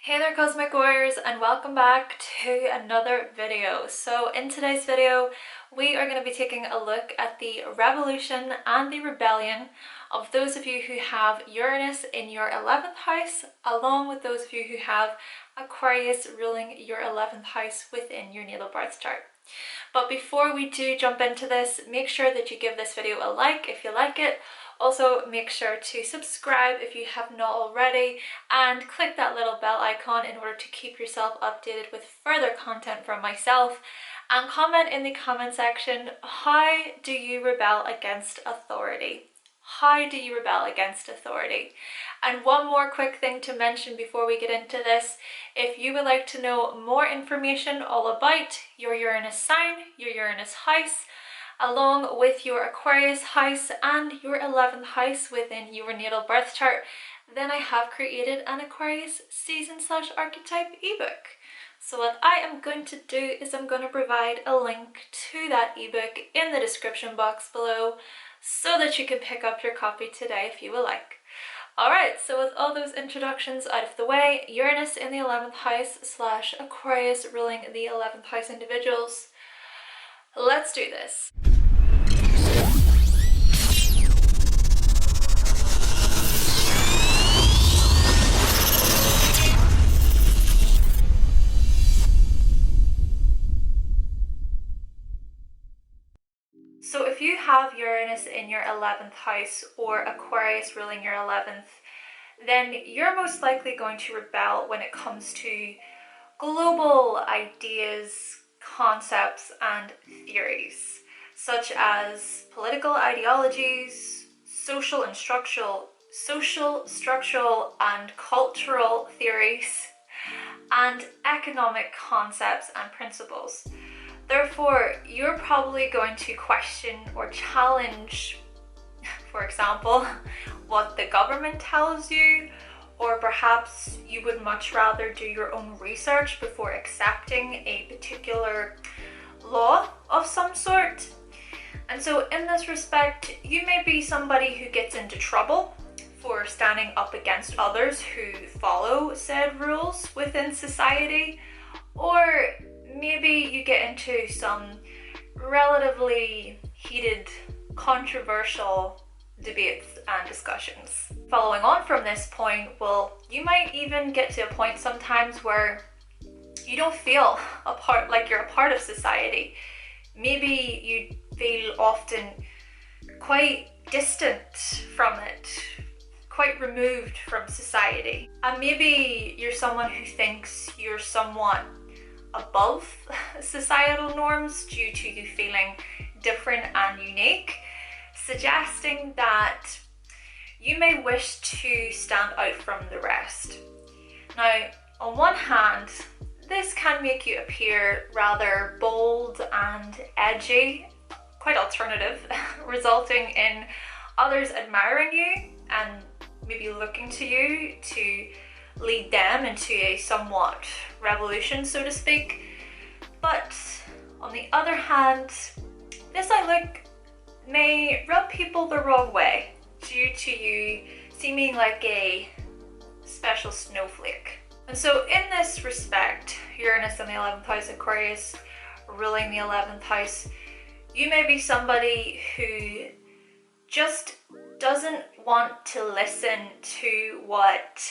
Hey there Cosmic Warriors, and welcome back to another video. So in today's video we are going to be taking a look at the revolution and the rebellion of those of you who have Uranus in your 11th house, along with those of you who have Aquarius ruling your 11th house within your natal birth chart. But before we do jump into this, make sure that you give this video a like if you like it. Also, make sure to subscribe if you have not already, and click that little bell icon in order to keep yourself updated with further content from myself. And comment in the comment section, how do you rebel against authority? How do you rebel against authority? And one more quick thing to mention before we get into this: if you would like to know more information all about your Uranus sign, your Uranus house, along with your Aquarius house and your 11th house within your natal birth chart, then I have created an Aquarius season/archetype ebook. So what I am going to do is I'm going to provide a link to that ebook in the description box below so that you can pick up your copy today if you would like. Alright, so with all those introductions out of the way, Uranus in the 11th house / Aquarius ruling the 11th house individuals, let's do this. So if you have Uranus in your 11th house or Aquarius ruling your 11th, then you're most likely going to rebel when it comes to global ideas, concepts, and theories, such as political ideologies, social, structural, and cultural theories, and economic concepts and principles. Therefore, you're probably going to question or challenge, for example, what the government tells you, or perhaps you would much rather do your own research before accepting a particular law of some sort. And so in this respect, you may be somebody who gets into trouble for standing up against others who follow said rules within society, or maybe you get into some relatively heated, controversial debates and discussions. Following on from this point, well, you might even get to a point sometimes where you don't feel like you're a part of society. Maybe you feel often quite distant from it, quite removed from society. And maybe you're someone who thinks you're somewhat above societal norms due to you feeling different and unique, suggesting that you may wish to stand out from the rest. Now, on one hand, this can make you appear rather bold and edgy, quite alternative, resulting in others admiring you and maybe looking to you to lead them into a somewhat revolution, so to speak. But on the other hand, this outlook may rub people the wrong way due to you seeming like a special snowflake. And so in this respect, Uranus in the 11th house, Aquarius ruling the 11th house, you may be somebody who just doesn't want to listen to what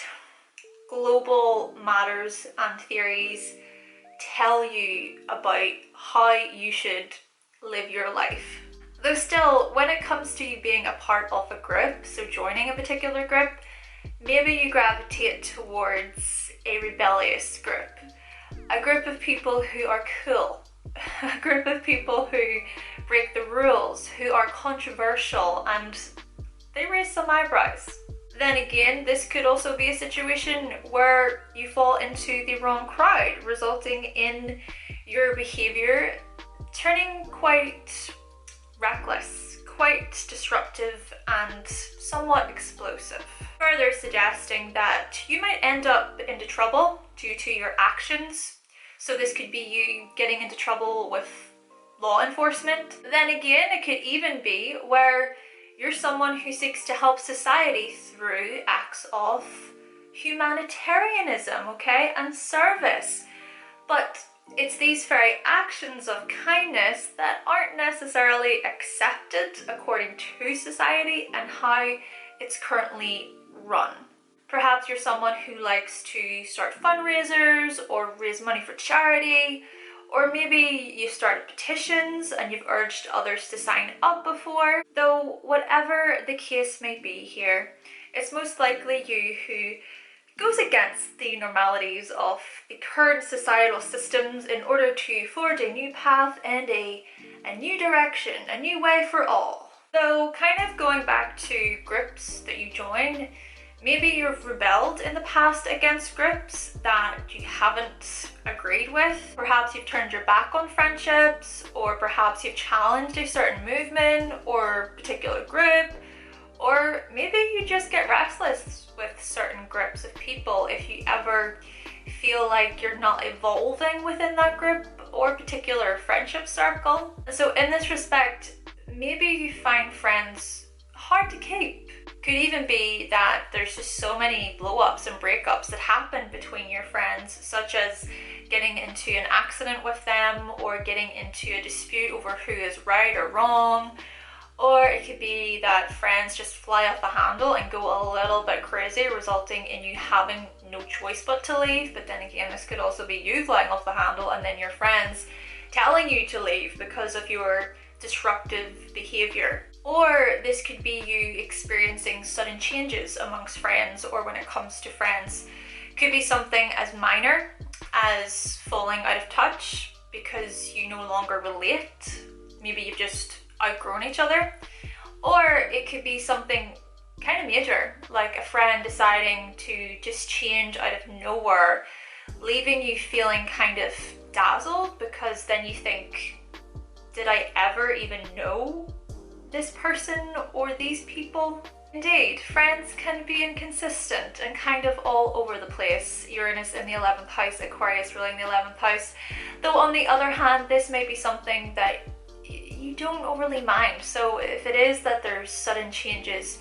global matters and theories tell you about how you should live your life. Though still, when it comes to you being a part of a group, so joining a particular group, maybe you gravitate towards a rebellious group, a group of people who are cool, a group of people who break the rules, who are controversial, and they raise some eyebrows. Then again, this could also be a situation where you fall into the wrong crowd, resulting in your behavior turning quite reckless, quite disruptive, and somewhat explosive. Further suggesting that you might end up into trouble due to your actions. So this could be you getting into trouble with law enforcement. Then again, it could even be where you're someone who seeks to help society through acts of humanitarianism, okay, and service. But it's these very actions of kindness that aren't necessarily accepted according to society and how it's currently run. Perhaps you're someone who likes to start fundraisers or raise money for charity, or maybe you've started petitions and you've urged others to sign up before. Though whatever the case may be here, it's most likely you who goes against the normalities of the current societal systems in order to forge a new path and a new direction, a new way for all. So kind of going back to groups that you join, maybe you've rebelled in the past against groups that you haven't agreed with. Perhaps you've turned your back on friendships, or perhaps you've challenged a certain movement or particular group, or maybe you just get restless with certain groups of people if you ever feel like you're not evolving within that group or particular friendship circle. So in this respect, maybe you find friends hard to keep. Could even be that there's just so many blow-ups and breakups that happen between your friends, such as getting into an accident with them or getting into a dispute over who is right or wrong. Or it could be that friends just fly off the handle and go a little bit crazy, resulting in you having no choice but to leave. But then again, this could also be you flying off the handle and then your friends telling you to leave because of your disruptive behavior. Or this could be you experiencing sudden changes amongst friends, or when it comes to friends. Could be something as minor as falling out of touch because you no longer relate. Maybe you've just outgrown each other. Or it could be something kind of major, like a friend deciding to just change out of nowhere, leaving you feeling kind of dazzled, because then you think, did I ever even know this person or these people? Indeed, friends can be inconsistent and kind of all over the place. Uranus in the 11th house, Aquarius ruling the 11th house. Though on the other hand, this may be something that you don't overly mind. So if it is that there's sudden changes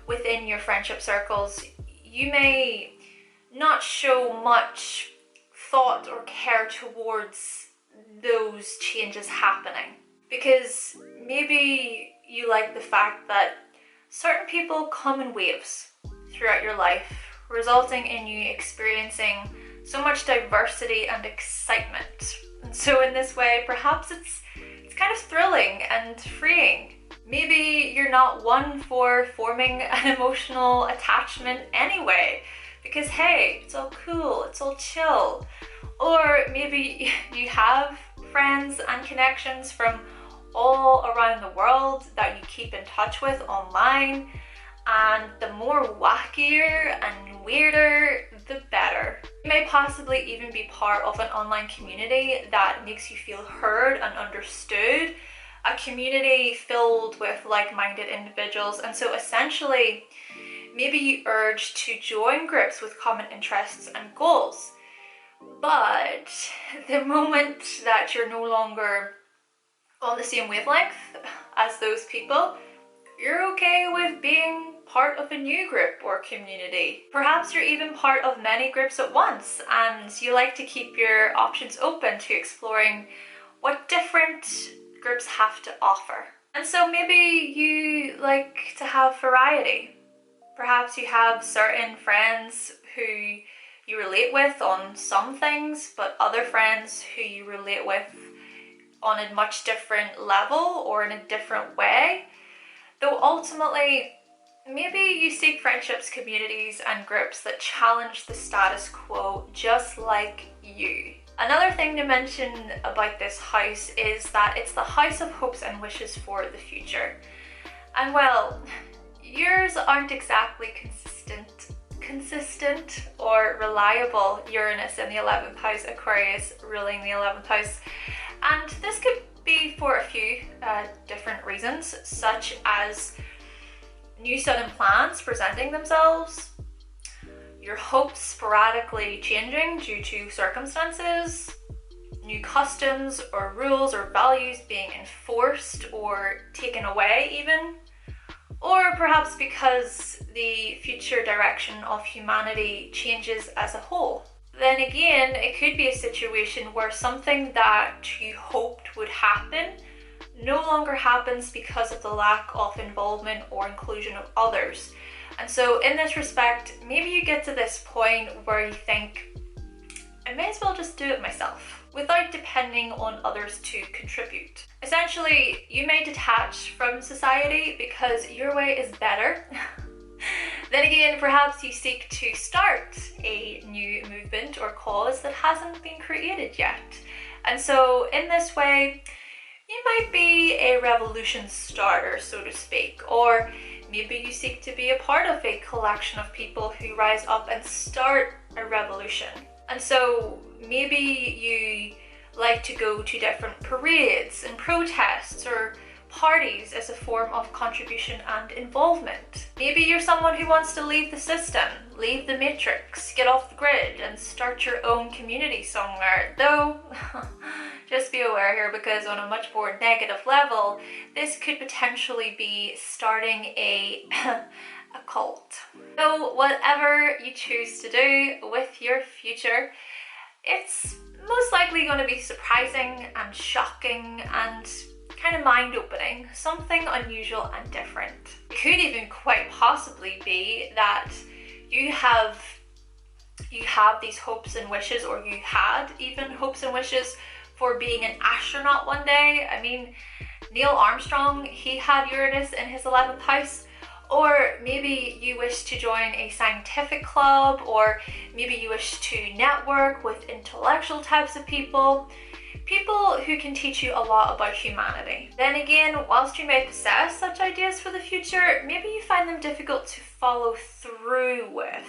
within your friendship circles, you may not show much thought or care towards those changes happening, because maybe you like the fact that certain people come in waves throughout your life, resulting in you experiencing so much diversity and excitement. And so in this way, perhaps it's kind of thrilling and freeing. Maybe you're not one for forming an emotional attachment anyway, because hey, it's all cool, it's all chill. Or maybe you have friends and connections from all around the world that you keep in touch with online, and the more wackier and weirder, the better. You may possibly even be part of an online community that makes you feel heard and understood, a community filled with like-minded individuals. And so essentially, maybe you urge to join groups with common interests and goals. But the moment that you're no longer on the same wavelength as those people, you're okay with being part of a new group or community. Perhaps you're even part of many groups at once, and you like to keep your options open to exploring what different groups have to offer. And so maybe you like to have variety. Perhaps you have certain friends who you relate with on some things, but other friends who you relate with on a much different level or in a different way. Though ultimately, maybe you seek friendships, communities, and groups that challenge the status quo just like you. Another thing to mention about this house is that it's the house of hopes and wishes for the future. And well, yours aren't exactly consistent or reliable. Uranus in the 11th house, Aquarius ruling the 11th house. And this could be for a few different reasons, such as new sudden plans presenting themselves, your hopes sporadically changing due to circumstances, new customs or rules or values being enforced or taken away even, or perhaps because the future direction of humanity changes as a whole. Then again, it could be a situation where something that you hoped would happen no longer happens because of the lack of involvement or inclusion of others. And so in this respect, maybe you get to this point where you think, I may as well just do it myself, without depending on others to contribute. Essentially, you may detach from society because your way is better. Then again, perhaps you seek to start a new movement or cause that hasn't been created yet. And so in this way, you might be a revolution starter, so to speak, or maybe you seek to be a part of a collection of people who rise up and start a revolution. And so maybe you like to go to different parades and protests or parties as a form of contribution and involvement. Maybe you're someone who wants to leave the system, leave the matrix, get off the grid and start your own community somewhere. Though, just be aware here, because on a much more negative level, this could potentially be starting a cult. So whatever you choose to do with your future, it's most likely going to be surprising and shocking and kind of mind-opening, something unusual and different. It could even quite possibly be that you have these hopes and wishes, or you had even hopes and wishes for being an astronaut one day. I mean, Neil Armstrong, he had Uranus in his 11th house. Or maybe you wish to join a scientific club, or maybe you wish to network with intellectual types of people who can teach you a lot about humanity. Then again, whilst you may possess such ideas for the future, maybe you find them difficult to follow through with.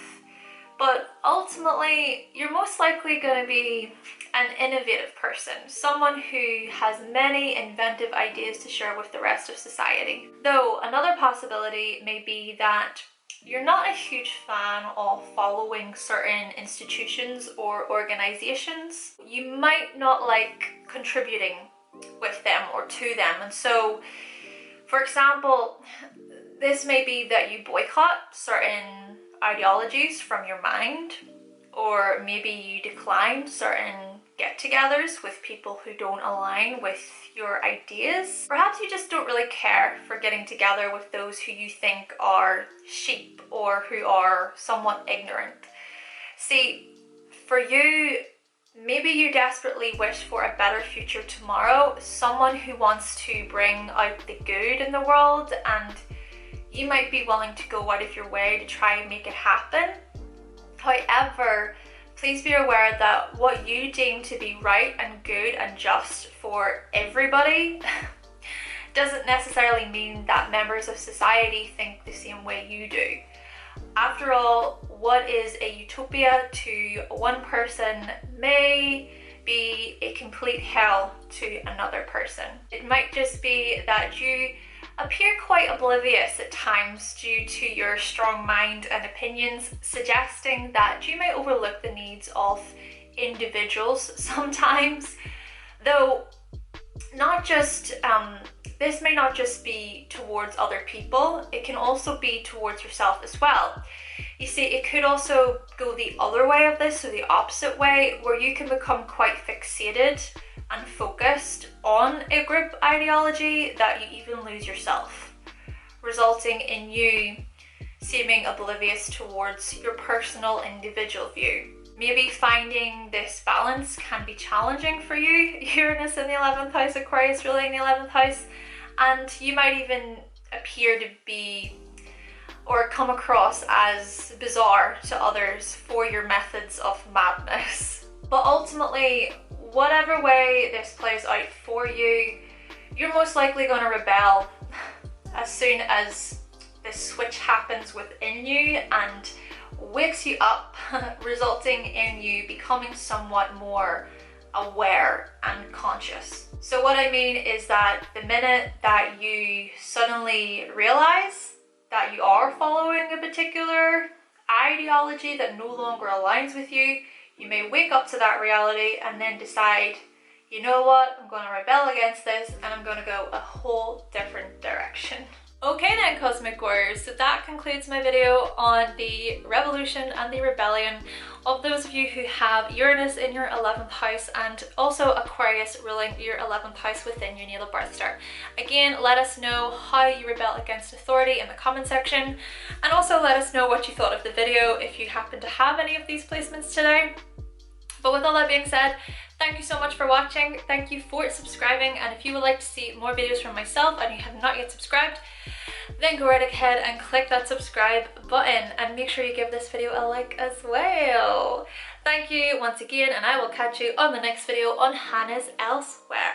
But ultimately, you're most likely going to be an innovative person, someone who has many inventive ideas to share with the rest of society. Though another possibility may be that you're not a huge fan of following certain institutions or organizations. You might not like contributing with them or to them. And so, for example, this may be that you boycott certain ideologies from your mind, or maybe you decline certain get-togethers with people who don't align with your ideas. Perhaps you just don't really care for getting together with those who you think are sheep or who are somewhat ignorant. See, for you, maybe you desperately wish for a better future tomorrow, someone who wants to bring out the good in the world, and you might be willing to go out of your way to try and make it happen. However, please be aware that what you deem to be right and good and just for everybody doesn't necessarily mean that members of society think the same way you do. After all, what is a utopia to one person may be a complete hell to another person. It might just be that you appear quite oblivious at times due to your strong mind and opinions, suggesting that you may overlook the needs of individuals sometimes. Though this may not just be towards other people, it can also be towards yourself as well. You see, it could also go the other way of this, so the opposite way, where you can become quite fixated and focused on a group ideology that you even lose yourself, resulting in you seeming oblivious towards your personal individual view. Maybe finding this balance can be challenging for you. Uranus in the 11th house, Aquarius ruling the 11th house, and you might even appear to be or come across as bizarre to others for your methods of madness. But ultimately, whatever way this plays out for you, you're most likely going to rebel as soon as this switch happens within you and wakes you up, resulting in you becoming somewhat more aware and conscious. So what I mean is that the minute that you suddenly realize that you are following a particular ideology that no longer aligns with you, you may wake up to that reality and then decide, you know what, I'm going to rebel against this and I'm going to go a whole different direction. Okay then, Cosmic Warriors, so that concludes my video on the revolution and the rebellion of those of you who have Uranus in your 11th house and also Aquarius ruling your 11th house within your natal birth star. Again, let us know how you rebel against authority in the comment section, and also let us know what you thought of the video if you happen to have any of these placements today. But with all that being said, thank you so much for watching, thank you for subscribing, and if you would like to see more videos from myself and you have not yet subscribed, then go right ahead and click that subscribe button and make sure you give this video a like as well. Thank you once again, and I will catch you on the next video on Hannah's Elsewhere.